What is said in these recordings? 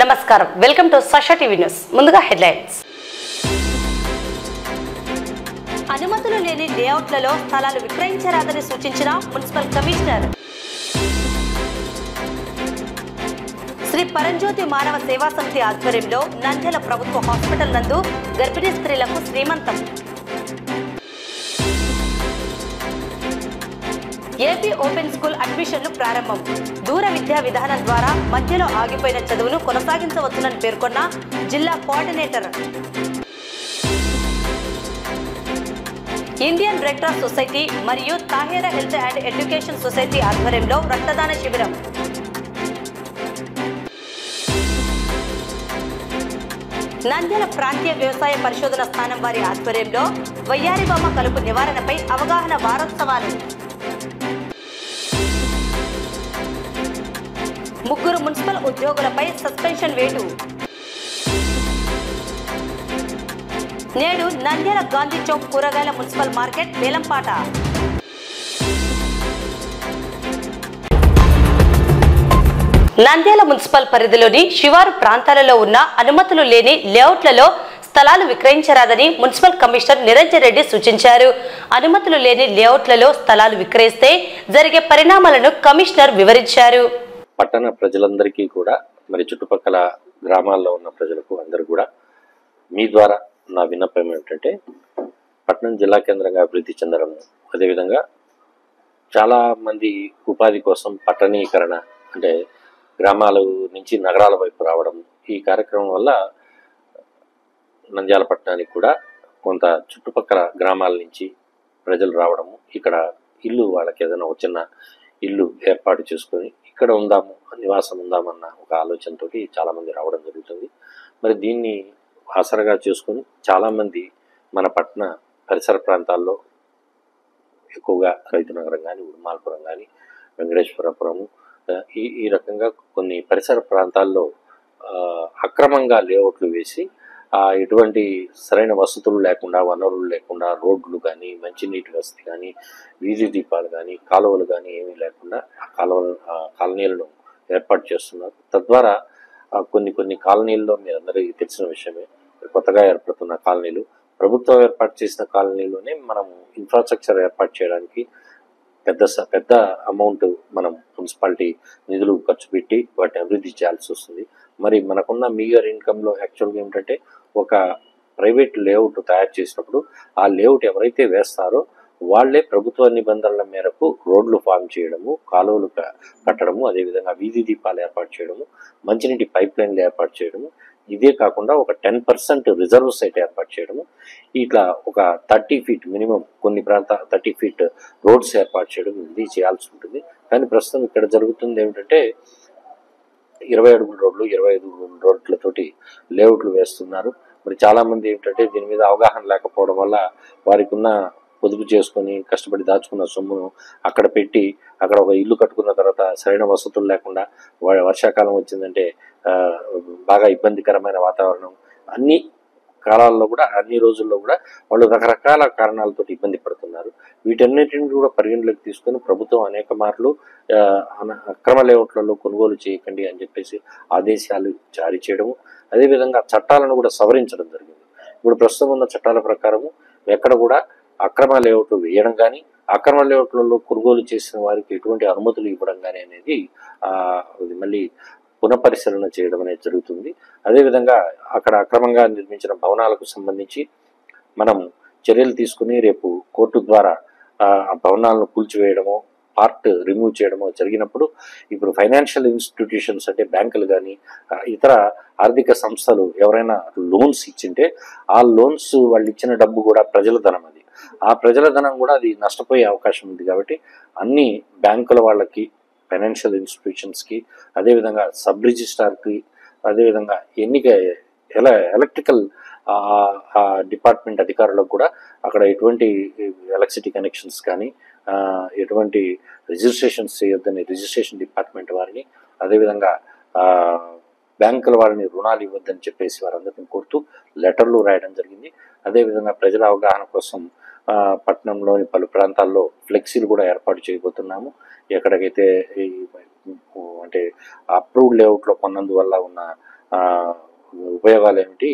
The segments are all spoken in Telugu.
నమస్కారం, welcome to Sasha TV news. ముందుగా హెడ్లైన్స్. అనుమతులు లేని లేఅవుట్లలో స్థలాలు విక్రయించరాదని సూచించిన మున్సిపల్ కమిషనర్. శ్రీ పరంజ్యోతి మానవ సేవా సమితి ఆధ్వర్యంలో నంద్యాల ప్రభుత్వ హాస్పిటల్ నందు గర్భిణీ స్త్రీలకు శ్రీమంతం. ఏపీ ఓపెన్ స్కూల్ అడ్మిషన్లు ప్రారంభం. దూర విద్యా విధానం ద్వారా మధ్యలో ఆగిపోయిన చదువును కొనసాగించవచ్చునని పేర్కొన్న జిల్లా coordinator. Indian Red Cross Society మరియు Tahera health and education society ఆధ్వర్యంలో రక్తదాన శిబిరం. నంద్యాల ప్రాంతీయ వ్యవసాయ పరిశోధన స్థానం వారి ఆధ్వర్యంలో వయ్యారిబామ కలుపు నివారణపై అవగాహన వారోత్సవాలు. ముగ్గురు మున్సిపల్ ఉద్యోగులపై సస్పెన్షన్ వేటు. నేడు నంద్యాల గాంధీ చౌక్ కూరగాయల మున్సిపల్ మార్కెట్ వేలంపాట. నంద్యాల మున్సిపల్ పరిధిలోని శివారు ప్రాంతాలలో ఉన్న అనుమతులు లేని లేఅవుట్లలో స్థలాలు విక్రయించరాదని మున్సిపల్ కమిషనర్ నిరంజన్ రెడ్డి సూచించారు. అనుమతులు లేని లేఅవుట్లలో స్థలాలు విక్రయిస్తే జరిగే పరిణామాలను కమిషనర్ వివరించారు. పట్టణ ప్రజలందరికీ కూడా, మరి చుట్టుపక్కల గ్రామాల్లో ఉన్న ప్రజలకు అందరూ కూడా మీ ద్వారా నా విన్నపం ఏమిటంటే, పట్టణం జిల్లా కేంద్రంగా అభివృద్ధి చెందడము, అదేవిధంగా చాలామంది ఉపాధి కోసం పట్టణీకరణ అంటే గ్రామాల నుంచి నగరాల వైపు రావడం, ఈ కార్యక్రమం వల్ల నంద్యాల పట్టణానికి కూడా కొంత చుట్టుపక్కల గ్రామాల నుంచి ప్రజలు రావడము, ఇక్కడ ఇల్లు వాళ్ళకి ఏదైనా ఒక చిన్న ఇల్లు ఏర్పాటు చేసుకొని ఇక్కడ ఉందాము, నివాసం ఉందామన్న ఒక ఆలోచనతో చాలామంది రావడం జరుగుతుంది. మరి దీన్ని ఆసరగా చేసుకొని చాలామంది మన పట్టణ పరిసర ప్రాంతాల్లో ఎక్కువగా రైతునగరం కానీ, ఉడుమాలపురం కానీ, వెంకటేశ్వరపురము ఈ రకంగా కొన్ని పరిసర ప్రాంతాల్లో అక్రమంగా లేఅవుట్లు వేసి ఎటువంటి సరైన వసతులు లేకుండా, వనరులు లేకుండా, రోడ్లు కానీ, మంచినీటి వసతి కానీ, వీధి దీపాలు కానీ, కాలువలు కానీ ఏమీ లేకుండా కాలనీలను ఏర్పాటు చేస్తున్నారు. తద్వారా కొన్ని కాలనీల్లో మీ అందరికీ తెలిసిన విషయమే, కొత్తగా ఏర్పడుతున్న కాలనీలు, ప్రభుత్వం ఏర్పాటు చేసిన కాలనీలోనే మనం ఇన్ఫ్రాస్ట్రక్చర్ ఏర్పాటు చేయడానికి పెద్ద అమౌంట్ మనం మున్సిపాలిటీ నిధులు ఖర్చు పెట్టి వాటిని అభివృద్ధి చేయాల్సి వస్తుంది. మరి మనకున్న మీగర్ ఇన్కంలో యాక్చువల్గా ఏమిటంటే, ఒక ప్రైవేట్ లేఅవుట్ తయారు చేసినప్పుడు ఆ లేఅవుట్ ఎవరైతే వేస్తారో వాళ్లే ప్రభుత్వ నిబంధనల మేరకు రోడ్లు ఫామ్ చేయడము, కాలువలు కట్టడము, అదేవిధంగా వీధి దీపాలు ఏర్పాటు చేయడము, మంచినీటి పైప్ లైన్లు ఏర్పాటు చేయడము, ఇదే కాకుండా ఒక 10% రిజర్వ్ సైట్ ఏర్పాటు చేయడము, ఇట్లా ఒక 30 feet మినిమం కొన్ని 30 feet రోడ్స్ ఏర్పాటు చేయడం, ఇది చేయాల్సి ఉంటుంది. కానీ ప్రస్తుతం ఇక్కడ జరుగుతుంది ఏమిటంటే, 20 అడుగుల రోడ్లు, 25 అడుగుల రోడ్లతోటి లేఅవుట్లు వేస్తున్నారు. మరి చాలామంది ఏమిటంటే దీని మీద అవగాహన లేకపోవడం వల్ల వారికి ఉన్న పొదుపు చేసుకొని కష్టపడి దాచుకున్న సొమ్మును అక్కడ పెట్టి అక్కడ ఒక ఇల్లు కట్టుకున్న తర్వాత సరైన వసతులు లేకుండా వర్షాకాలం వచ్చిందంటే బాగా ఇబ్బందికరమైన వాతావరణం, అన్ని కాలాల్లో కూడా అన్ని రోజుల్లో కూడా వాళ్ళు రకరకాల కారణాలతో ఇబ్బంది పడుతున్నారు. వీటన్నిటిని కూడా పరిగణలోకి తీసుకొని ప్రభుత్వం అనేక మార్లు అక్రమ లేఅవుట్లలో కొనుగోలు చేయకండి అని చెప్పేసి ఆదేశాలు జారీ చేయడము, అదేవిధంగా చట్టాలను కూడా సవరించడం జరిగింది. ఇప్పుడు ప్రస్తుతం ఉన్న చట్టాల ప్రకారము ఎక్కడ కూడా అక్రమ లేఅవుట్లు వేయడం కానీ, అక్రమ లేఅవుట్లలో కొనుగోలు చేసిన వారికి ఎటువంటి అనుమతులు ఇవ్వడం కానీ అనేది మళ్ళీ పునఃపరిశీలన చేయడం అనేది జరుగుతుంది. అదేవిధంగా అక్కడ అక్రమంగా నిర్మించిన భవనాలకు సంబంధించి మనం చర్యలు తీసుకుని రేపు కోర్టు ద్వారా ఆ భవనాలను కూల్చివేయడమో, పార్ట్ రిమూవ్ చేయడమో జరిగినప్పుడు, ఇప్పుడు ఫైనాన్షియల్ ఇన్స్టిట్యూషన్స్ అంటే బ్యాంకులు కానీ ఇతర ఆర్థిక సంస్థలు ఎవరైనా లోన్స్ ఇచ్చింటే ఆ లోన్స్ వాళ్ళు ఇచ్చిన డబ్బు కూడా ప్రజల ధనం, అది ఆ ప్రజల ధనం కూడా అది నష్టపోయే అవకాశం ఉంది. కాబట్టి అన్ని బ్యాంకుల వాళ్ళకి, ఫైనాన్షియల్ ఇన్స్టిట్యూషన్స్కి, అదేవిధంగా సబ్ రిజిస్ట్రార్కి, అదేవిధంగా ఎలక్ట్రికల్ డిపార్ట్మెంట్ అధికారులకు కూడా అక్కడ ఎటువంటి ఎలక్ట్రిసిటీ కనెక్షన్స్ కానీ ఎటువంటి రిజిస్ట్రేషన్స్ చేయొద్దని రిజిస్ట్రేషన్ డిపార్ట్మెంట్ వారిని, అదేవిధంగా బ్యాంకుల వారిని రుణాలు ఇవ్వద్దని చెప్పేసి వారందరినీ కోరుతూ లెటర్లు రాయడం జరిగింది. అదేవిధంగా ప్రజల అవగాహన కోసం పట్టణంలోని పలు ప్రాంతాల్లో ఫ్లెక్సీలు కూడా ఏర్పాటు చేయబోతున్నాము. ఎక్కడికైతే అంటే అప్రూవ్డ్ లేఅవుట్లో కొన్నందువల్ల ఉన్న ఉపయోగాలు ఏమిటి,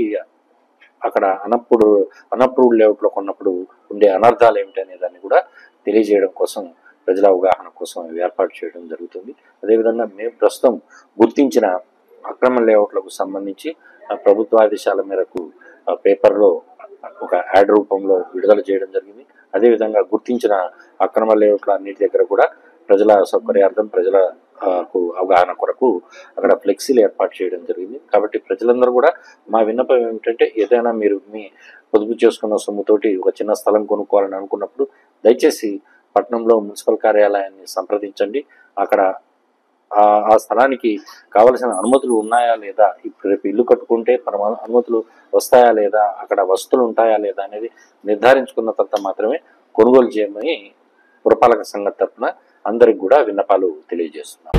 అక్కడ అన్అప్రూవ్డ్ లేఅవుట్లో కొన్నప్పుడు ఉండే అనర్థాలు ఏమిటి అనే దాన్ని కూడా తెలియజేయడం కోసం, ప్రజల అవగాహన కోసం ఇవి ఏర్పాటు చేయడం జరుగుతుంది. అదేవిధంగా మేము ప్రస్తుతం గుర్తించిన అక్రమ లేఅవుట్లకు సంబంధించి ప్రభుత్వ ఆదేశాల మేరకు పేపర్లో ఒక యాడ్ రూపంలో విడుదల చేయడం జరిగింది. అదేవిధంగా గుర్తించిన అక్రమ లేఅవుట్ల అన్నిటి దగ్గర కూడా ప్రజల సౌకర్యార్థం, ప్రజలకు అవగాహన కొరకు అక్కడ ఫ్లెక్సీలు ఏర్పాటు చేయడం జరిగింది. కాబట్టి ప్రజలందరూ కూడా మా విన్నపం ఏమిటంటే, ఏదైనా మీరు మీ పొదుపు చేసుకున్న సొమ్ముతోటి ఒక చిన్న స్థలం కొనుక్కోవాలని అనుకున్నప్పుడు దయచేసి పట్టణంలో మున్సిపల్ కార్యాలయాన్ని సంప్రదించండి. అక్కడ ఆ స్థలానికి కావలసిన అనుమతులు ఉన్నాయా లేదా, ఇప్పుడు రేపు ఇల్లు కట్టుకుంటే అనుమతులు వస్తాయా లేదా, అక్కడ వసతులు ఉంటాయా లేదా అనేది నిర్ధారించుకున్న తర్వాత మాత్రమే కొనుగోలు చేయమని పురపాలక సంఘం తరఫున అందరికి కూడా విన్నపాలు తెలియజేస్తున్నాం.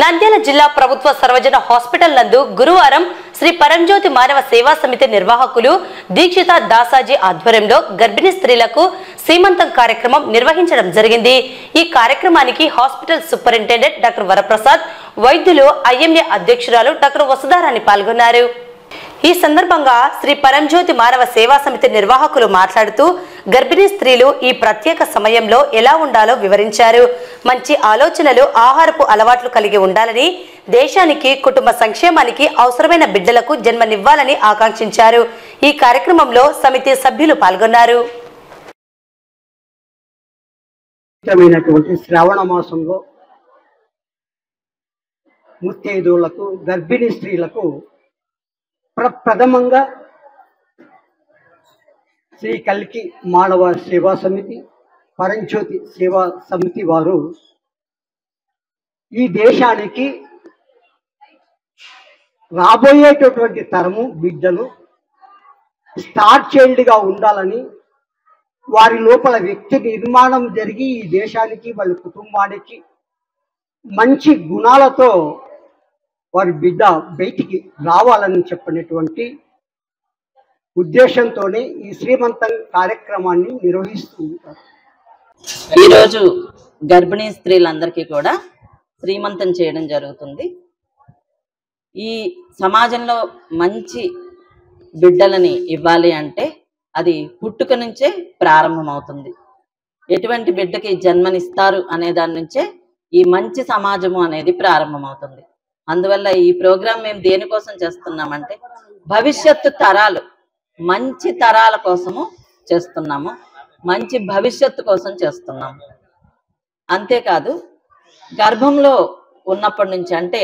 నంద్యాల జిల్లా ప్రభుత్వ సర్వజన హాస్పిటల్ నందు గురువారం శ్రీ పరంజ్యోతి మానవ సేవా సమితి నిర్వాహకులు దీక్షిత దాసాజీ ఆధ్వర్యంలో గర్భిణీ స్త్రీలకు సీమంతం కార్యక్రమం నిర్వహించడం జరిగింది. ఈ కార్యక్రమానికి హాస్పిటల్ సూపరింటెండెంట్ డాక్టర్ వరప్రసాద్, వైద్యులు, ఐఎంఏ అధ్యక్షురాలు డాక్టర్ వసుధారాణి పాల్గొన్నారు. ఈ సందర్భంగా శ్రీ పరంజ్యోతి మానవ సేవా సమితి నిర్వాహకులు మాట్లాడుతూ గర్భిణీ స్త్రీలు ఈ ప్రత్యేక సమయంలో ఎలా ఉండాలో వివరించారు. మంచి ఆలోచనలు, ఆహారపు అలవాట్లు కలిగి ఉండాలని, దేశానికి, కుటుంబ సంక్షేమానికి అవసరమైన బిడ్డలకు జన్మనివ్వాలని ఆకాంక్షించారు. ఈ కార్యక్రమంలో సమితి సభ్యులు పాల్గొన్నారు. శ్రావణ మాసంలో ముత్తైదువులకు, గర్భిణీ స్త్రీలకు ప్రథమంగా శ్రీ కల్కి మానవ సేవా సమితి, పరంజ్యోతి సేవా సమితి వారు ఈ దేశానికి రాబోయేటటువంటి తరము బిడ్డలు స్టార్ చైల్డ్గా ఉండాలని, వారి లోపల వ్యక్తి నిర్మాణం జరిగి ఈ దేశానికి, వాళ్ళ కుటుంబానికి మంచి గుణాలతో వారి బిడ్డ బయటికి రావాలని చెప్పినటువంటి ఉద్దేశంతోనే ఈ శ్రీమంతం కార్యక్రమాన్ని నిర్వహిస్తూ ఉంటారు. ఈరోజు గర్భిణీ స్త్రీలందరికీ కూడా శ్రీమంతం చేయడం జరుగుతుంది. ఈ సమాజంలో మంచి బిడ్డలని ఇవ్వాలి అంటే అది పుట్టుక నుంచే ప్రారంభమవుతుంది. ఎటువంటి బిడ్డకి జన్మనిస్తారు అనే దాని నుంచే ఈ మంచి సమాజము అనేది ప్రారంభమవుతుంది. అందువల్ల ఈ ప్రోగ్రాం మేము దేనికోసం చేస్తున్నామంటే భవిష్యత్తు తరాలు, మంచి తరాల కోసము చేస్తున్నాము, మంచి భవిష్యత్తు కోసం చేస్తున్నాము. అంతేకాదు గర్భంలో ఉన్నప్పటి నుంచి, అంటే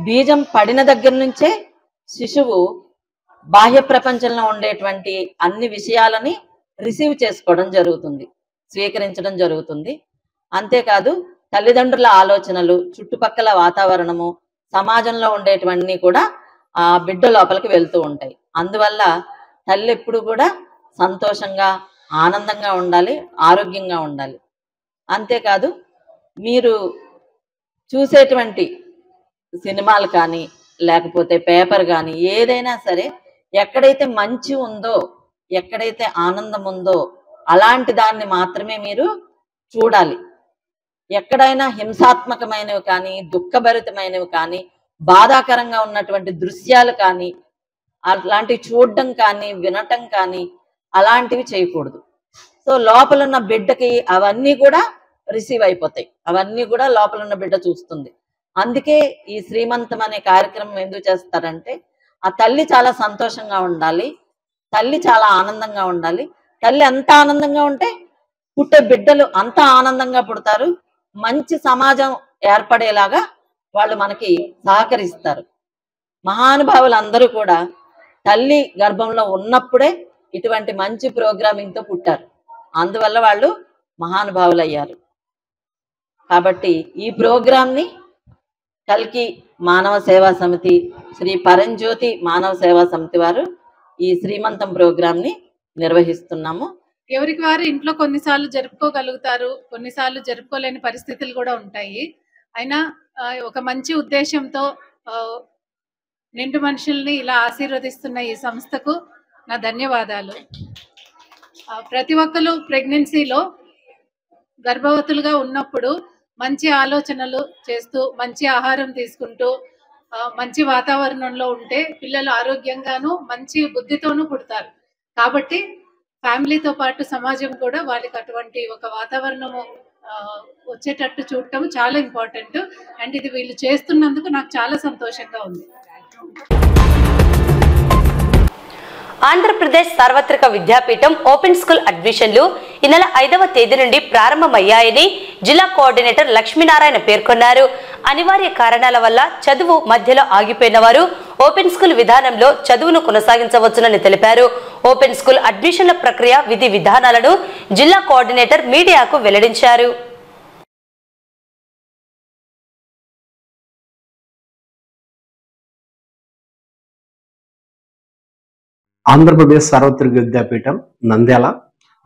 బీజం పడిన దగ్గర నుంచే శిశువు బాహ్య ప్రపంచంలో ఉండేటువంటి అన్ని విషయాలని రిసీవ్ చేసుకోవడం జరుగుతుంది, స్వీకరించడం జరుగుతుంది. అంతేకాదు తల్లిదండ్రుల ఆలోచనలు, చుట్టుపక్కల వాతావరణము, సమాజంలో ఉండేటివన్నీ కూడా ఆ బిడ్డ లోపలికి వెళ్తూ ఉంటాయి. అందువల్ల తల్లి ఎప్పుడు కూడా సంతోషంగా, ఆనందంగా ఉండాలి, ఆరోగ్యంగా ఉండాలి. అంతేకాదు మీరు చూసేటువంటి సినిమాలు కానీ, లేకపోతే పేపర్ కానీ, ఏదైనా సరే ఎక్కడైతే మంచి ఉందో, ఎక్కడైతే ఆనందం ఉందో అలాంటి దాన్ని మాత్రమే మీరు చూడాలి. ఎక్కడైనా హింసాత్మకమైనవి కానీ, దుఃఖభరితమైనవి కానీ, బాధాకరంగా ఉన్నటువంటి దృశ్యాలు కానీ అలాంటివి చూడడం కానీ, వినటం కానీ అలాంటివి చేయకూడదు. సో లోపల ఉన్న బిడ్డకి అవన్నీ కూడా రిసీవ్ అయిపోతాయి, అవన్నీ కూడా లోపల ఉన్న బిడ్డ చూస్తుంది. అందుకే ఈ శ్రీమంతం అనే కార్యక్రమం ఎందుకు చేస్తారంటే ఆ తల్లి చాలా సంతోషంగా ఉండాలి, తల్లి చాలా ఆనందంగా ఉండాలి. తల్లి ఎంత ఆనందంగా ఉంటే పుట్టే బిడ్డలు అంత ఆనందంగా పుడతారు, మంచి సమాజం ఏర్పడేలాగా వాళ్ళు మనకి సహకరిస్తారు. మహానుభావులు అందరూ కూడా తల్లి గర్భంలో ఉన్నప్పుడే ఇటువంటి మంచి ప్రోగ్రామింగ్తో పుట్టారు. అందువల్ల వాళ్ళు మహానుభావులు అయ్యారు. కాబట్టి ఈ ప్రోగ్రాంని కల్కి మానవ సేవా సమితి, శ్రీ పరంజ్యోతి మానవ సేవా సమితి వారు ఈ శ్రీమంతం ప్రోగ్రాంని నిర్వహిస్తున్నాము. ఎవరికి వారు ఇంట్లో కొన్నిసార్లు జరుపుకోగలుగుతారు, కొన్నిసార్లు జరుపుకోలేని పరిస్థితులు కూడా ఉంటాయి. అయినా ఒక మంచి ఉద్దేశంతో నిండు మనుషుల్ని ఇలా ఆశీర్వదిస్తున్న ఈ సంస్థకు నా ధన్యవాదాలు. ప్రతి ఒక్కరు ప్రెగ్నెన్సీలో గర్భవతులుగా ఉన్నప్పుడు మంచి ఆలోచనలు చేస్తూ, మంచి ఆహారం తీసుకుంటూ, మంచి వాతావరణంలో ఉంటే పిల్లలు ఆరోగ్యంగాను మంచి బుద్ధితోనూ పుడతారు. కాబట్టి ఫ్యామిలీతో పాటు సమాజం కూడా వాళ్ళకి అటువంటి ఒక వాతావరణము వచ్చేటట్టు చూడటం చాలా ఇంపార్టెంట్. అండ్ ఇది వీళ్ళు చేస్తున్నందుకు నాకు చాలా సంతోషంగా ఉంది. ఆంధ్రప్రదేశ్ సార్వత్రిక విద్యాపీఠం ఓపెన్ స్కూల్ అడ్మిషన్లు ఈ నెల 5వ తేదీ నుండి ప్రారంభమయ్యాయని జిల్లా కోఆర్డినేటర్ లక్ష్మీనారాయణ పేర్కొన్నారు. అనివార్య కారణాల వల్ల చదువు మధ్యలో ఆగిపోయిన వారు ఓపెన్ స్కూల్ విధానంలో చదువును కొనసాగించవచ్చునని తెలిపారు. ఓపెన్ స్కూల్ అడ్మిషన్ల ప్రక్రియ విధి విధానాలను జిల్లా కోఆర్డినేటర్ మీడియాకు వెల్లడించారు. Andhra Pradesh Sarvatrika Vidyapeetham Nandyal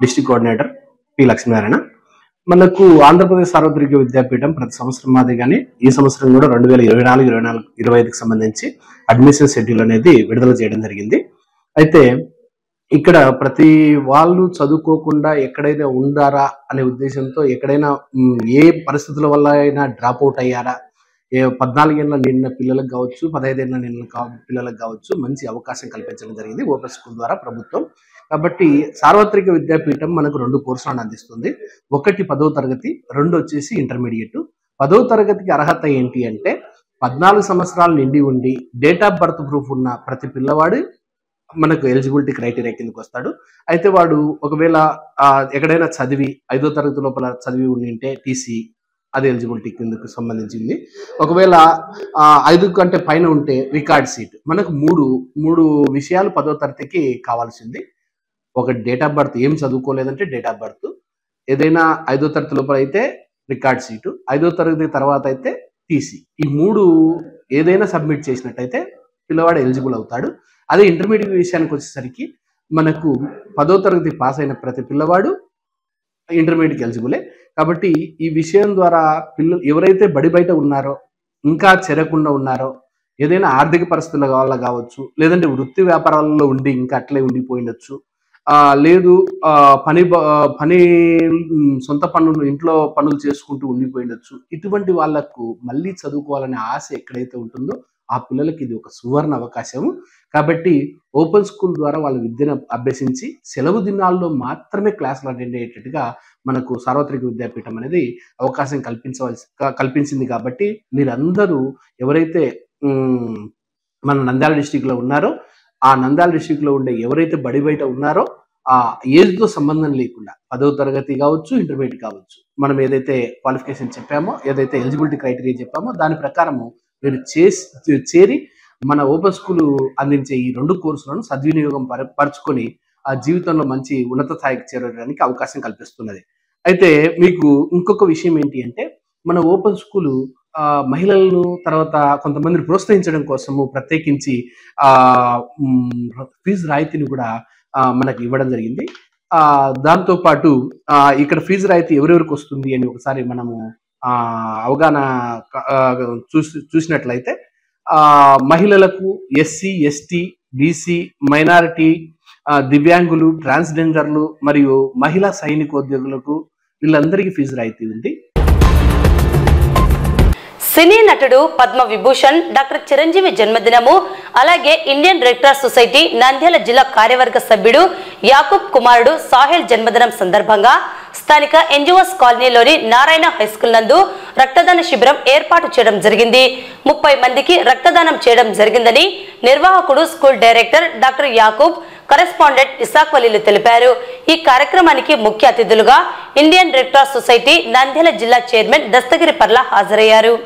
district coordinator P Lakshminarayana. మనకు ఆంధ్రప్రదేశ్ సార్వత్రిక విద్యాపీఠం ప్రతి సంవత్సరం మాదిరిగానే ఈ సంవత్సరం కూడా 2024-25కి సంబంధించి అడ్మిషన్ షెడ్యూల్ అనేది విడుదల చేయడం జరిగింది. అయితే ఇక్కడ ప్రతి వాళ్ళు చదువుకోకుండా ఎక్కడైనా ఉండారా అనే ఉద్దేశంతో ఎక్కడైనా ఏ పరిస్థితుల వల్ల అయినా డ్రాప్ అవుట్ అయ్యారా, 14 ఏళ్ళ నిండిన పిల్లలకు కావచ్చు, 15 ఏళ్ళ నిండిన పిల్లలకు కావచ్చు మంచి అవకాశం కల్పించడం జరిగింది ఓపెన్ స్కూల్ ద్వారా ప్రభుత్వం. కాబట్టి సార్వత్రిక విద్యాపీఠం మనకు 2 కోర్సులను అందిస్తుంది. ఒకటి 10వ తరగతి, 2 వచ్చేసి ఇంటర్మీడియట్. 10వ తరగతికి అర్హత ఏంటి అంటే 14 సంవత్సరాలు నిండి ఉండి డేట్ ఆఫ్ బర్త్ ప్రూఫ్ ఉన్న ప్రతి పిల్లవాడు మనకు ఎలిజిబిలిటీ క్రైటీరియా కిందకి వస్తాడు. అయితే వాడు ఒకవేళ ఎక్కడైనా చదివి 5వ తరగతి లోపల చదివి ఉండింటే టీసీ అది ఎలిజిబిలిటీ కిందకు సంబంధించింది. ఒకవేళ 5 కంటే పైన ఉంటే రికార్డ్ సీట్. మనకు మూడు విషయాలు 10వ తరగతికి కావాల్సింది. ఒక డేట్ ఆఫ్ బర్త్, ఏం చదువుకోలేదంటే డేట్ ఆఫ్ బర్త్, ఏదైనా 5వ తరగతి లోపల అయితే రికార్డ్ సీటు, 5వ తరగతి తర్వాత అయితే టీసీ. ఈ 3 ఏదైనా సబ్మిట్ చేసినట్టయితే పిల్లవాడు ఎలిజిబుల్ అవుతాడు. అదే ఇంటర్మీడియట్ విషయానికి వచ్చేసరికి మనకు 10వ తరగతి పాస్ అయిన ప్రతి పిల్లవాడు ఇంటర్మీడియట్కి ఎలిజిబులే. కాబట్టి ఈ విషయం ద్వారా పిల్లలు ఎవరైతే బడి బయట ఉన్నారో, ఇంకా చేరకుండా ఉన్నారో, ఏదైనా ఆర్థిక పరిస్థితుల వల్ల కావచ్చు, లేదంటే వృత్తి వ్యాపారాలలో ఉండి ఇంకా అట్లే ఉండిపోయినచ్చు, లేదు పని సొంత పనులు ఇంట్లో పనులు చేసుకుంటూ ఉండిపోయినచ్చు, ఇటువంటి వాళ్లకు మళ్ళీ చదువుకోవాలనే ఆశ ఎక్కడైతే ఉంటుందో ఆ పిల్లలకి ఇది ఒక సువర్ణ అవకాశము. కాబట్టి ఓపెన్ స్కూల్ ద్వారా వాళ్ళ విద్యను అభ్యసించి సెలవు దినాల్లో మాత్రమే క్లాసులు అటెండ్ అయ్యేటట్టుగా మనకు సార్వత్రిక విద్యాపీఠం అనేది అవకాశం కల్పించింది. కాబట్టి మీరందరూ ఎవరైతే మన నంద్యాల డిస్టిక్ లో ఉన్నారో, ఆ నంద్యాల డిస్టిక్ లో ఉండే ఎవరైతే బడి బయట ఉన్నారో ఆ ఏజ్ తో సంబంధం లేకుండా 10వ తరగతి కావచ్చు, ఇంటర్మీడియట్ కావచ్చు, మనం ఏదైతే క్వాలిఫికేషన్ చెప్పామో, ఏదైతే ఎలిజిబిలిటీ క్రైటీరియా చెప్పామో దాని ప్రకారము మీరు చేరి మన ఓపెన్ స్కూల్ అందించే ఈ 2 కోర్సులను సద్వినియోగం పరుచుకొని ఆ జీవితంలో మంచి ఉన్నత స్థాయికి చేరడానికి అవకాశం కల్పిస్తున్నది. అయితే మీకు ఇంకొక విషయం ఏంటి అంటే, మన ఓపెన్ స్కూల్ మహిళలను తర్వాత కొంతమందిని ప్రోత్సహించడం కోసము ప్రత్యేకించి ఫీజు రాయితీని కూడా మనకి ఇవ్వడం జరిగింది. దాంతో పాటు ఇక్కడ ఫీజు రాయితీ ఎవరెవరికి వస్తుంది అని ఒకసారి మనము అవగాహన చూసినట్లయితే మహిళలకు, ఎస్సీ, ఎస్టీ, బీసీ, మైనారిటీ, దివ్యాంగులు, ట్రాన్స్జెండర్లు మరియు మహిళా సైనికోద్యోగులకు వీళ్ళందరికీ ఫీజు రాయితీ ఉంది. సినీ నటుడు పద్మ విభూషణ్ డాక్టర్ చిరంజీవి జన్మదినము, అలాగే Indian Red Cross Society Nandyal జిల్లా కార్యవర్గ సభ్యుడు యాకూబ్ కుమారుడు సాహెల్ జన్మదినం సందర్భంగా స్థానిక ఎన్జిఓస్ కాలనీలోని నారాయణ హైస్కూల్ నందు రక్తదాన శిబిరం ఏర్పాటు చేయడం జరిగింది. 30 మందికి రక్తదానం చేయడం జరిగిందని నిర్వాహకుడు school director doctor Yakub, correspondent Isaq వలీలు తెలిపారు. ఈ కార్యక్రమానికి ముఖ్య అతిథులుగా Indian Red Cross Society Nandyal జిల్లా చైర్మన్ దస్తగిరి పర్ల హాజరయ్యారు.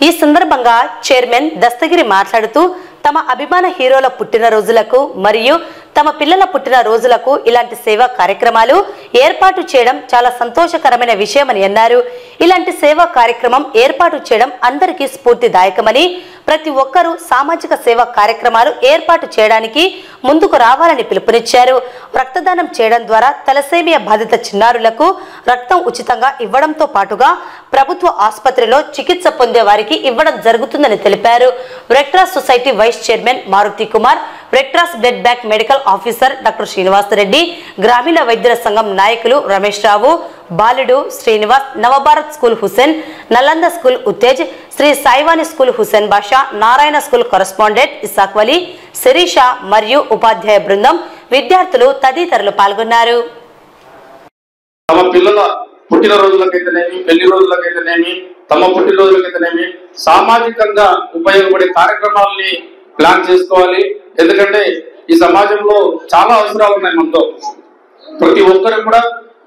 ఈ సందర్భంగా చైర్మన్ దస్తగిరి మాట్లాడుతూ తమ అభిమాన హీరోల పుట్టినరోజులకు మరియు తమ పిల్లల పుట్టిన రోజులకు ఇలాంటి సేవా కార్యక్రమాలు ఏర్పాటు చేయడం చాలా సంతోషకరమైన విషయమని అన్నారు. ఇలాంటి సేవా కార్యక్రమం ఏర్పాటు చేయడం అందరికీ స్ఫూర్తిదాయకమని, ప్రతి ఒక్కరూ సామాజిక సేవా కార్యక్రమాలు ఏర్పాటు చేయడానికి ముందుకు రావాలని పిలుపునిచ్చారు. రక్తదానం చేయడం ద్వారా తలసేమియా బాధిత చిన్నారులకు రక్తం ఉచితంగా ఇవ్వడంతో పాటుగా ప్రభుత్వ ఆసుపత్రిలో చికిత్స పొందే వారికి ఇవ్వడం జరుగుతుందని తెలిపారు. Red Cross Society vice chairman Maruthi Kumar, Red Cross blood bank medical officer doctor Srinivas Reddy, గ్రామీణ వైద్యుల సంఘం నాయకులు రమేష్ రావు, బాలుడు Srinivas, Navabharat school Hussain, Nalanda school Uttej, Sri Saivani school Hussain Basha, Narayana school correspondent Isaq Vali, Sirisha మరియు ఉపాధ్యాయ బృందం, విద్యార్థులు తదితరులు పాల్గొన్నారు. తమ పిల్లల పుట్టినరోజులకైతేనేమి, పెళ్లి రోజులకైతేనేమి, తమ పుట్టినరోజులకైతేనేమి సామాజికంగా ఉపయోగపడే కార్యక్రమాలని ప్లాన్ చేసుకోవాలి. ఎందుకంటే ఈ సమాజంలో చాలా అవసరాలు ఉన్నాయి. మనతో ప్రతి ఒక్కరు కూడా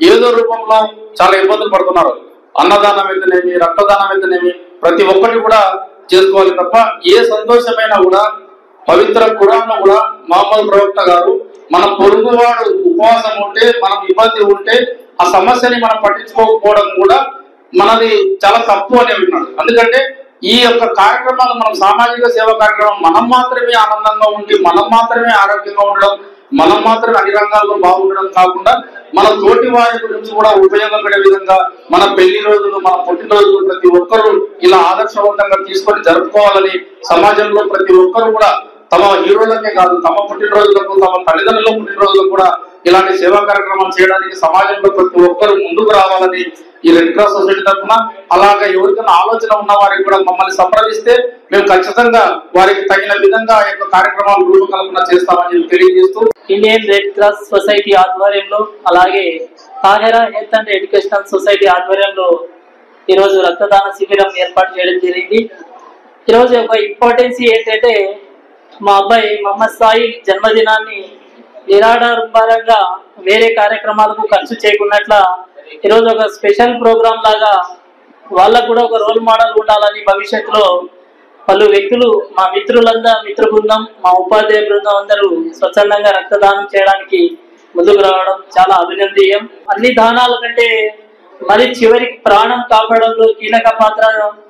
ఏదో రూపంలో చాలా ఇబ్బందులు పడుతున్నారు. అన్నదానం అయితేనేమి, రక్తదానం అయితేనేమి ప్రతి ఒక్కటి కూడా చేసుకోవాలి తప్ప ఏ సంతోషమైనా కూడా పవిత్ర ఖురాన్లో కూడా మహమ్మద్ ప్రవక్త గారు మన పొరుగువాడు ఉపవాసం ఉంటే, మనం ఇబ్బంది ఉంటే ఆ సమస్యని మనం పట్టించుకోకపోవడం కూడా మనది చాలా తప్పు అని విన్నాడు. ఎందుకంటే ఈ యొక్క కార్యక్రమాలు మనం సామాజిక సేవా కార్యక్రమం మనం మాత్రమే ఆనందంగా ఉండి, మనం మాత్రమే ఆరోగ్యంగా ఉండడం, మనం మాత్రమే అన్ని రంగాల్లో బాగుండడం కాకుండా మన తోటి వారి గురించి కూడా ఉపయోగపడే విధంగా మన పెళ్లి రోజులు, మన పుట్టినరోజులు ప్రతి ఒక్కరూ ఇలా ఆదర్శవంతంగా తీసుకొని జరుపుకోవాలని సమాజంలో ప్రతి ఒక్కరు కూడా తమ హీరోలకే కాదు, తమ పుట్టినరోజులకు, తమ తల్లిదండ్రుల పుట్టినరోజులకు కూడా ఇలాంటి సేవా కార్యక్రమాలు చేయడానికి సమాజంలో ప్రతి ఒక్కరు ముందుకు రావాలని ఈ రెడ్ క్రాస్ సొసైటీ తరఫున, అలాగే ఎవరికైనా ఆలోచన ఉన్న వారికి కూడా మమ్మల్ని సంప్రదిస్తే మేము ఖచ్చితంగా వారికి తగిన విధంగా ఈ యొక్క కార్యక్రమాలు రూపకల్పన చేస్తామని తెలియజేస్తూ ఇండియన్ రెడ్ క్రాస్ సొసైటీ ఆధ్వర్యంలో అలాగే Tahera Health and Educational society ఆధ్వర్యంలో ఈరోజు రక్తదాన శిబిరం ఏర్పాటు చేయడం జరిగింది. ఈరోజు ఒక ఇంపార్టెన్స్ ఏంటంటే మా అబ్బాయి మహమ్మద్ సాయి జన్మదినాన్ని నిరాడంబరంగా వేరే కార్యక్రమాలకు ఖర్చు చేయకున్నట్ల ఈరోజు ఒక స్పెషల్ ప్రోగ్రామ్ లాగా వాళ్ళకు కూడా ఒక రోల్ మోడల్ ఉండాలని భవిష్యత్తులో పలు వ్యక్తులు, మా మిత్ర బృందం, మా ఉపాధ్యాయ బృందం అందరూ స్వచ్ఛందంగా రక్తదానం చేయడానికి ముందుకు రావడం చాలా అభినందనీయం. అన్ని దానాల కంటే మరి చివరికి ప్రాణం కాపాడంలో కీలక పాత్ర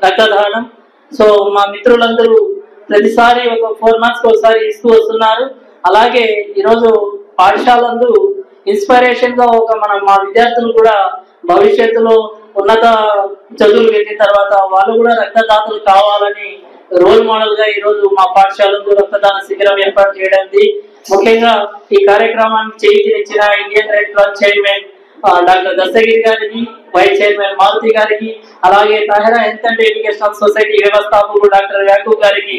రక్తదానం. సో మా మిత్రులందరూ ప్రతిసారి ఒక 4 months ఒకసారి ఇస్తూ వస్తున్నారు. అలాగే ఈరోజు పాఠశాలందు ఇన్స్పిరేషన్ గా మా విద్యార్థులు కూడా భవిష్యత్తులో ఉన్నత చదువులు వెళ్ళిన తర్వాత వాళ్ళు కూడా రక్తదాతలు కావాలని రోల్ మోడల్ గా ఈరోజు మా పాఠశాలలో రక్తదాన శిబిరం ఏర్పాటు చేయడానికి ముఖ్యంగా ఈ కార్యక్రమాన్ని చేయించిన Indian Red Cross chairman doctor Dastagiri గారికి, వైస్ చైర్మన్ మారుతి గారికి, అలాగే Tahera Health and Educational Society వ్యవస్థాపకులు డాక్టర్ యాకూబ్ గారికి,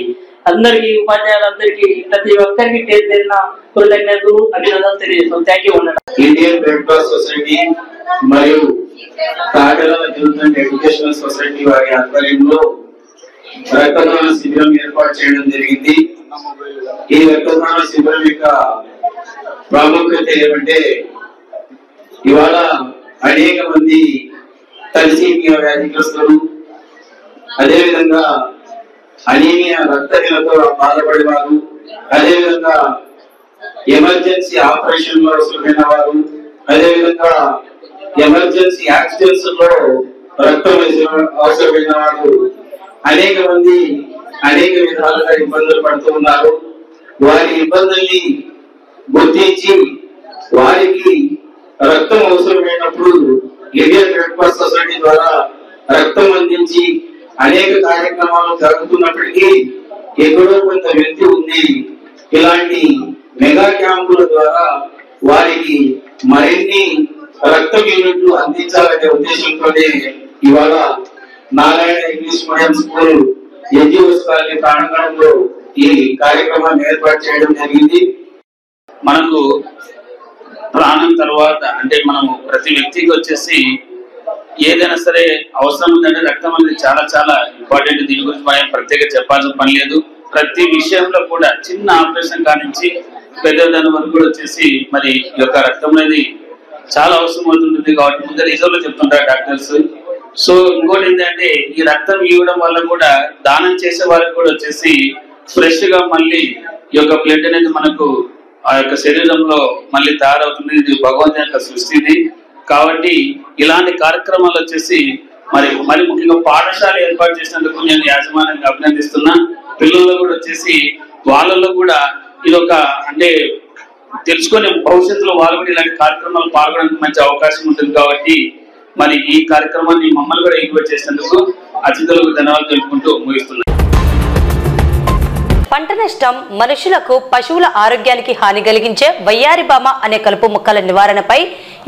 అందరికీ ఉపాధ్యాయులందరికీ ప్రతి ఒక్కరికి పేరున కృతజ్ఞతలు, అభినందనలు తెలియజేస్తాం. Thank you. Indian Red Cross Society మరియు Tahera Health and Educational Society వారి ఆధ్వర్యంలో రక్తదాన శిబిరం ఏర్పాటు చేయడం జరిగింది. ఈ రక్తదాన శిబిరం యొక్క ప్రాముఖ్యత ఏమంటే ఇవాళ అనేక మంది తలసేమియా వ్యాధిగ్రస్తులు, అదేవిధంగా అనీమియా రక్తహీనతతో బాధపడేవారు, అదేవిధంగా ఎమర్జెన్సీ ఆపరేషన్ లో అవసరమైన వారు, అదేవిధంగా ఎమర్జెన్సీ యాక్సిడెంట్స్ లో రక్తం అవసరమైన వారు అనేక మంది అనేక విధాలుగా ఇబ్బందులు పడుతూ ఉన్నారు. వారి ఇబ్బందుల్ని గుర్తించి వారికి రక్తం అవసరమైనప్పుడు ఇండియన్ రెడ్ క్రాస్ సొసైటీ ద్వారా రక్తం అందించి అనేక కార్యక్రమాలు జరుగుతున్నప్పటికీ ఎక్కడో కొంత వ్యక్తి ఉంది. ఇలాంటి మెగా క్యాంపుల ద్వారా వారికి మరిన్ని రక్త యూనిట్లు అందించాలనే ఉద్దేశంతోనే ఇవాళ Narayana English medium school NGOs colony ప్రాంగణంలో ఈ కార్యక్రమాన్ని ఏర్పాటు చేయడం జరిగింది. మనకు ప్రాణం తర్వాత అంటే మనము ప్రతి వ్యక్తికి వచ్చేసి ఏదైనా సరే అవసరం ఉందంటే రక్తం అనేది చాలా చాలా ఇంపార్టెంట్. దీని గురించి మనం ప్రత్యేక చెప్పాల్సిన పని లేదు. ప్రతి విషయంలో కూడా చిన్న ఆపరేషన్ కానించి పెద్దదాని వరకు కూడా వచ్చేసి మరి ఈ యొక్క రక్తం అనేది చాలా అవసరం అవుతుంటుంది. కాబట్టి ముందు రిజర్వ్ లో చెప్తుంటారు డాక్టర్స్. సో ఇంకోటి ఏంటంటే ఈ రక్తం ఇవ్వడం వల్ల కూడా దానం చేసే వాళ్ళకి కూడా వచ్చేసి ఫ్రెష్ గా మళ్ళీ ఈ యొక్క బ్లడ్ అనేది మనకు ఆ యొక్క శరీరంలో మళ్ళీ తయారవుతుంది. ఇది భగవంతుని యొక్క సృష్టిది. కాబట్టి ఇలాంటి కార్యక్రమాలు వచ్చేసి మరి ముఖ్యంగా పాఠశాల ఏర్పాటు చేసినందుకు నేను యాజమాన్యాన్ని అభినందిస్తున్నా. పిల్లల్లో కూడా వచ్చేసి వాళ్ళల్లో కూడా ఇది ఒక అంటే తెలుసుకొని భవిష్యత్తులో వాళ్ళు కూడా ఇలాంటి కార్యక్రమాలు పాల్గొనడానికి మంచి అవకాశం ఉంటుంది. కాబట్టి మరి ఈ కార్యక్రమాన్ని మమ్మల్ని కూడా ఇన్వైట్ చేసినందుకు అతిథులకు ధన్యవాదాలు తెలుపుకుంటూ ముగిస్తున్నాను. పంట నష్టం, మనుషులకు పశువుల ఆరోగ్యానికి హాని కలిగించే వయ్యారిబామ అనే కలుపు మొక్కల నివారణపై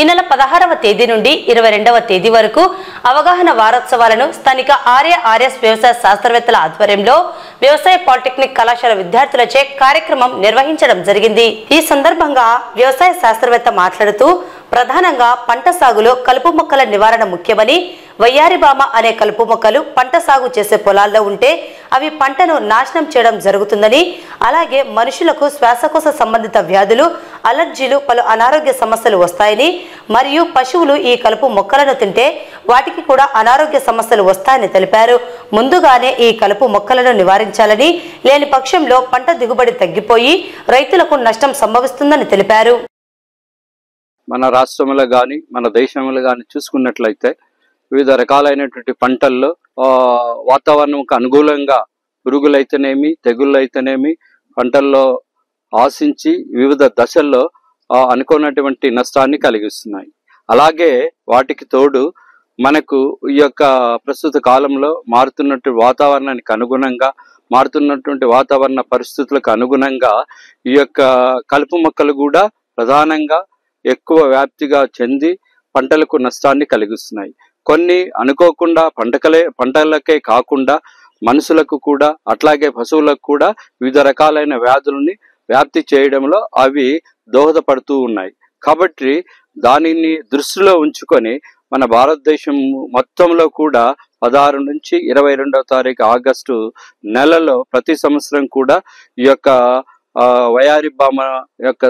ఈ నెల 16వ తేదీ నుండి 22వ తేదీ వరకు అవగాహన వారోత్సవాలను స్థానిక ఆర్ఎస్ వ్యవసాయ శాస్త్రవేత్తల ఆధ్వర్యంలో వ్యవసాయ పాలిటెక్నిక్ కళాశాల విద్యార్థులచే కార్యక్రమం నిర్వహించడం జరిగింది. ఈ సందర్భంగా వ్యవసాయ శాస్త్రవేత్త మాట్లాడుతూ ప్రధానంగా పంట సాగులో కలుపు మొక్కల నివారణ ముఖ్యమని, వయ్యారిబామ అనే కలుపు మొక్కలు పంట సాగు చేసే పొలాల్లో ఉంటే అవి పంటను నాశనం చేయడం జరుగుతుందని, అలాగే మనుషులకు శ్వాసకోశ సంబంధిత వ్యాధులు, అలర్జీలు, పలు అనారోగ్య సమస్యలు వస్తాయని, మరియు పశువులు ఈ కలుపు మొక్కలను తింటే వాటికి కూడా అనారోగ్య సమస్యలు వస్తాయని తెలిపారు. ముందుగానే ఈ కలుపు మొక్కలను నివారించాలని, లేని పక్షంలో పంట దిగుబడి తగ్గిపోయి రైతులకు నష్టం సంభవిస్తుందని తెలిపారు. మన రాష్ట్రంలో కానీ మన దేశంలో కానీ చూసుకున్నట్లయితే వివిధ రకాలైనటువంటి పంటల్లో వాతావరణంకు అనుకూలంగా పురుగులైతేనేమి, తెగుళ్ళైతేనేమి పంటల్లో ఆశించి వివిధ దశల్లో అనుకున్నటువంటి నష్టాన్ని కలిగిస్తున్నాయి. అలాగే వాటికి తోడు మనకు ఈ యొక్క ప్రస్తుత కాలంలో మారుతున్నటువంటి వాతావరణానికి అనుగుణంగా, మారుతున్నటువంటి వాతావరణ పరిస్థితులకు అనుగుణంగా ఈ యొక్క కలుపు మొక్కలు కూడా ప్రధానంగా ఎక్కువ వ్యాప్తిగా చెంది పంటలకు నష్టాన్ని కలిగిస్తున్నాయి. కొన్ని అనుకోకుండా పంటలకే కాకుండా మనుషులకు కూడా, అట్లాగే పశువులకు కూడా వివిధ రకాలైన వ్యాధులని వ్యాప్తి చేయడంలో అవి దోహదపడుతూ ఉన్నాయి. కాబట్టి దానిని దృష్టిలో ఉంచుకొని మన భారతదేశం మొత్తంలో కూడా 16 నుంచి 22వ తారీఖు ఆగస్టు నెలలో ప్రతి సంవత్సరం కూడా ఈ యొక్క వయారిబామ యొక్క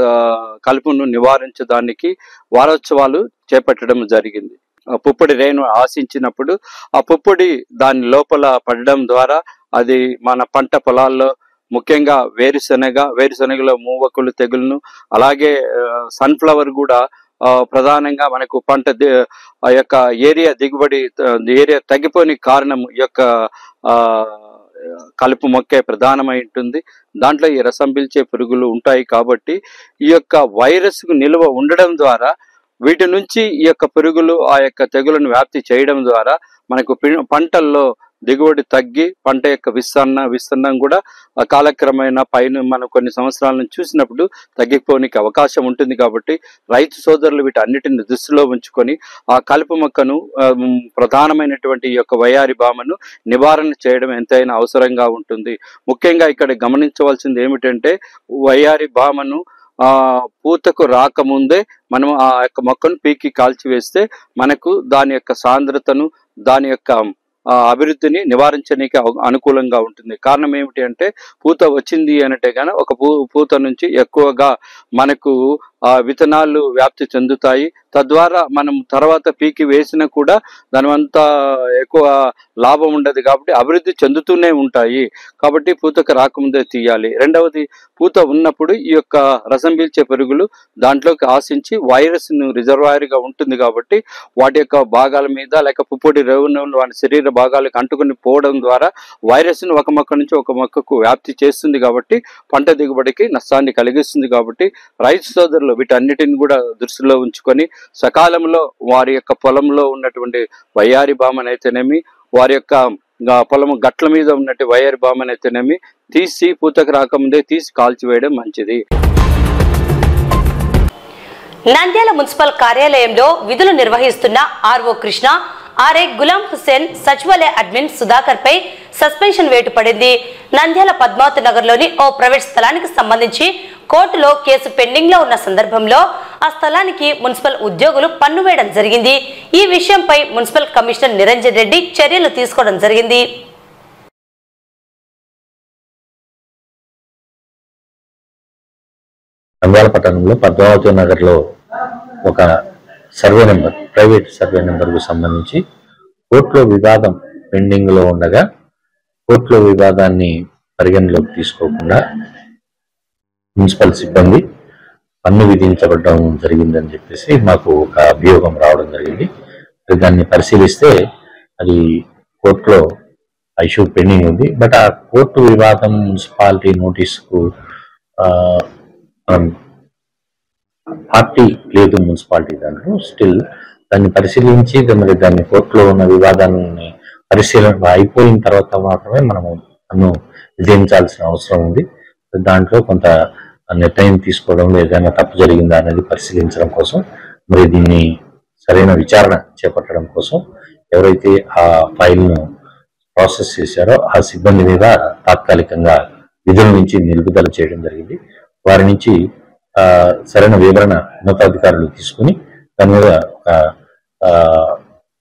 కలుపును నివారించడానికి వారోత్సవాలు చేపట్టడం జరిగింది. పుప్పొడి రేణు ఆశించినప్పుడు ఆ పుప్పొడి దాని లోపల పడడం ద్వారా అది మన పంట పొలాల్లో ముఖ్యంగా వేరుశనగలో మూవకులు తెగులను, అలాగే సన్ఫ్లవర్ కూడా ప్రధానంగా మనకు పంట యొక్క ఏరియా తగ్గిపోని కారణం ఈ యొక్క కలుపు మొక్కే ప్రధానమై ఉంటుంది. దాంట్లో ఈ రసం పీల్చే పురుగులు ఉంటాయి. కాబట్టి ఈ యొక్క వైరస్ కు నిల్వ ఉండడం ద్వారా వీటి నుంచి ఈ యొక్క పురుగులు ఆ యొక్క తెగులను వ్యాప్తి చేయడం ద్వారా మనకు పంటల్లో దిగుబడి తగ్గి పంట యొక్క విస్తరణం కూడా కాలక్రమేణా పైన మనం కొన్ని సంవత్సరాల నుంచి చూసినప్పుడు తగ్గిపోనికి అవకాశం ఉంటుంది. కాబట్టి రైతు సోదరులు వీటి అన్నిటిని దృష్టిలో ఉంచుకొని ఆ కలుపు మొక్కను ప్రధానమైనటువంటి ఈ యొక్క వయారిబామను నివారణ చేయడం ఎంతైనా అవసరంగా ఉంటుంది. ముఖ్యంగా ఇక్కడ గమనించవలసింది ఏమిటంటే వయారిబామను పూతకు రాకముందే మనం ఆ యొక్క మొక్కను పీకి కాల్చివేస్తే మనకు దాని యొక్క సాంద్రతను, దాని యొక్క అభివృద్ధిని నివారించడానికి అనుకూలంగా ఉంటుంది. కారణం ఏమిటి అంటే పూత వచ్చింది అంటే కానీ ఒక పూత నుంచి ఎక్కువగా మనకు విత్తనాలు వ్యాప్తి చెందుతాయి. తద్వారా మనం తర్వాత పీకి వేసినా కూడా దానివంతా ఎక్కువ లాభం ఉండదు. కాబట్టి అభివృద్ధి చెందుతూనే ఉంటాయి. కాబట్టి పూతకు రాకముందే తీయాలి. రెండవది, పూత ఉన్నప్పుడు ఈ యొక్క రసం పీల్చే పురుగులు దాంట్లోకి ఆశించి వైరస్ రిజర్వాయర్గా ఉంటుంది. కాబట్టి వాటి యొక్క భాగాల మీద లేక పుప్పొడి రేణువులు వాటి శరీర భాగాలకు అంటుకుని పోవడం ద్వారా వైరస్ ను ఒక మొక్క నుంచి ఒక మొక్కకు వ్యాప్తి చేస్తుంది. కాబట్టి పంట దిగుబడికి నష్టాన్ని కలిగిస్తుంది. కాబట్టి రైతు సోదరులు వీటన్నిటిని కూడా దృష్టిలో ఉంచుకొని సకాలంలో వారి యొక్క పొలంలో ఉన్నటువంటి వయారిబామనైతేనేమి, వారి యొక్క పొలం గట్ల మీద ఉన్నట్టు వయారిబామనైతేనేమి తీసి పూతకు రాకముందే తీసి కాల్చివేయడం మంచిది. నంద్యాల మున్సిపల్ కార్యాలయంలో విధులు నిర్వహిస్తున్న ఆర్ఓ కృష్ణ, ఆర్ఏ గులాం హుస్సేన్, సచివాలయ అడ్మిన్ సుధాకర్ పై సస్పెన్షన్ వేటు పడింది. నంద్యాల పద్మావతి నగర్ లోని ఓ ప్రైవేట్ స్థలానికి సంబంధించి కోర్టులో కేసు పెండింగ్ లో ఉన్న సందర్భంలో ఆ స్థలానికి మున్సిపల్ ఉద్యోగులు పన్ను వేయడం జరిగింది. ఈ విషయంపై మున్సిపల్ కమిషనర్ నిరంజన్ రెడ్డి చర్యలు తీసుకోవడం జరిగింది. నంద్యాల పట్టణంలో పద్మావతి నగర్ లో ఒక survey number, private survey number కు సంబంధించి కోర్టులో వివాదం పెండింగ్ లో ఉండగా కోర్టులో వివాదాన్ని పరిగణలోకి తీసుకోకుండా మున్సిపల్ సిబ్బంది పన్ను విధించబడడం జరిగిందని చెప్పేసి మాకు ఒక అభియోగం రావడం జరిగింది. దాన్ని పరిశీలిస్తే అది కోర్టులో ఇష్యూ పెండింగ్ ఉంది. బట్ ఆ కోర్టు వివాదం మున్సిపాలిటీ నోటీసుకు పార్టీ లేదు మున్సిపాలిటీ దాంట్లో. స్టిల్ దాన్ని పరిశీలించి మరి దాన్ని కోర్టులో ఉన్న వివాదాన్ని పరిశీలన అయిపోయిన తర్వాత మాత్రమే మనము పన్ను విధించాల్సిన అవసరం ఉంది. దాంట్లో కొంత నిర్ణయం తీసుకోవడంలో ఏదైనా తప్పు జరిగిందా అనేది పరిశీలించడం కోసం మరి దీన్ని సరైన విచారణ చేపట్టడం కోసం ఎవరైతే ఆ ఫైల్ను ప్రాసెస్ చేశారో ఆ సిబ్బంది మీద తాత్కాలికంగా విధుల నుంచి నిలుపుదల చేయడం జరిగింది. వారి నుంచి సరైన వివరణ ఉన్నతాధికారులు తీసుకుని దాని మీద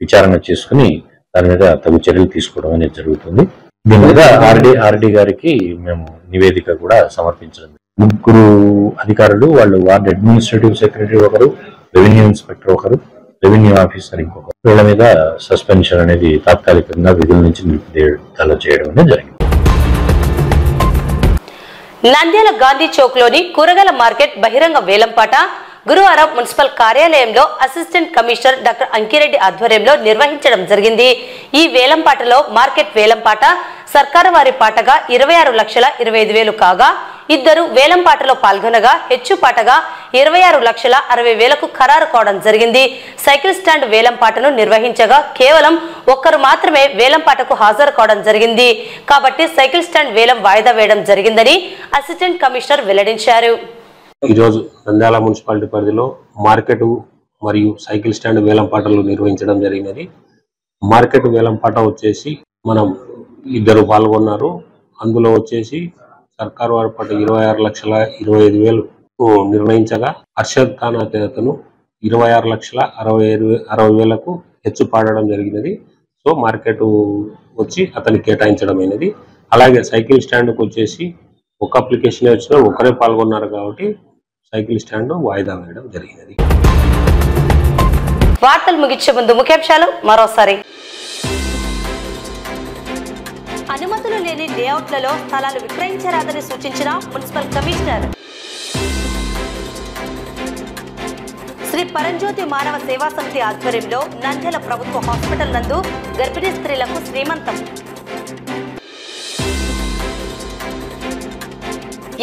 విచారణ చేసుకుని దాని మీద తగు చర్యలు తీసుకోవడం అనేది జరుగుతుంది. దీని మీద ఆర్డీ గారికి మేము నివేదిక కూడా సమర్పించడం. 3 అధికారులు, వాళ్ళు వార్డ్ అడ్మినిస్ట్రేటివ్ సెక్రటరీ ఒకరు, రెవెన్యూ ఇన్స్పెక్టర్ ఒకరు, రెవెన్యూ ఆఫీసర్ ఇంకొకరు, వీళ్ళ మీద సస్పెన్షన్ అనేది తాత్కాలికంగా విధుల నుంచి నిలుపుదల చేయడం అనేది జరిగింది. నంద్యాల గాంధీ చౌక్ లోని కూరగాయల మార్కెట్ బహిరంగ వేలంపాట గురువారం మున్సిపల్ కార్యాలయంలో అసిస్టెంట్ కమిషనర్ డాక్టర్ అంకిరెడ్డి ఆధ్వర్యంలో నిర్వహించడం జరిగింది. ఈ వేలంపాటలో మార్కెట్ వేలంపాట సర్కారు వారి పాటగా 26,25,000 కాగా, ఇద్దరు వేలంపాటలో పాల్గొనగా హెచ్చుపాటగా 26,60,000కు ఖరారు కావడం జరిగింది. సైకిల్ స్టాండ్ వేలంపాటను నిర్వహించగా కేవలం ఒక్కరు మాత్రమే వేలంపాటకు హాజరు కావడం జరిగింది. కాబట్టి సైకిల్ స్టాండ్ వేలం వాయిదా వేయడం జరిగిందని అసిస్టెంట్ కమిషనర్ వెల్లడించారు. ఈరోజు నంద్యాల మున్సిపాలిటీ పరిధిలో మార్కెట్ మరియు సైకిల్ స్టాండ్ వేలంపాటలు నిర్వహించడం జరిగినది. మార్కెట్ వేలంపాట వచ్చేసి మనం ఇద్దరు పాల్గొన్నారు. అందులో వచ్చేసి సర్కారు వారి పాట 26,25,000 నిర్ణయించగా అర్షద్ ఖాన్ అతను 26,60,000కు హెచ్చు పాడడం జరిగినది. సో మార్కెట్ వచ్చి అతనికి కేటాయించడం అయినది. అలాగే సైకిల్ స్టాండ్కి వచ్చేసి ఒక అప్లికేషన్ వచ్చిన ఒకరే పాల్గొన్నారు కాబట్టి సైకిల్ స్టాండ్ వాయిదా వేయడం జరిగినది. వార్తలు ముగించే ముందు ముఖ్యాంశాలు మరోసారి. అనుమతులు లేని లేఅవుట్లలో స్థలాలు విక్రయించరాదని సూచించిన మున్సిపల్ కమిషనర్. శ్రీ పరంజ్యోతి మానవ సేవా సమితి ఆధ్వర్యంలో నంద్యాల ప్రభుత్వ హాస్పిటల్ నందు గర్భిణీ స్త్రీలకు శ్రీమంతం.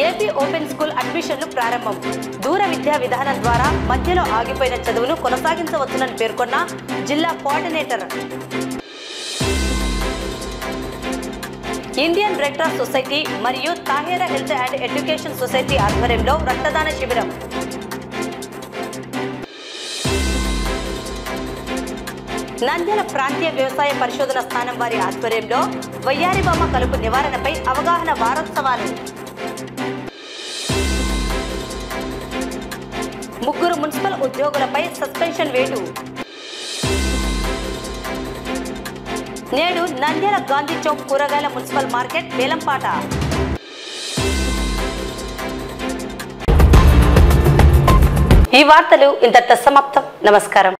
ఏపీ ఓపెన్ స్కూల్ అడ్మిషన్లు ప్రారంభం. దూర విద్యా విధానం ద్వారా మధ్యలో ఆగిపోయిన చదువును కొనసాగించవచ్చునని పేర్కొన్న జిల్లా coordinator. Indian Red Cross Society మరియు Tahera health and education society ఆధ్వర్యంలో రక్తదాన శిబిరం. నంద్యాల ప్రాంతీయ వ్యవసాయ పరిశోధన స్థానం వారి ఆధ్వర్యంలో వయ్యారిబామ కలుపు నివారణపై అవగాహన వారోత్సవాలు. 3 మున్సిపల్ ఉద్యోగులపై సస్పెన్షన్ వేటు. నేడు నంద్యాల గాంధీ చౌక్ కూరగాయల మున్సిపల్ మార్కెట్ వేలంపాట. ఈ వార్తలు ఇంతటితో సమాప్తం. నమస్కారం.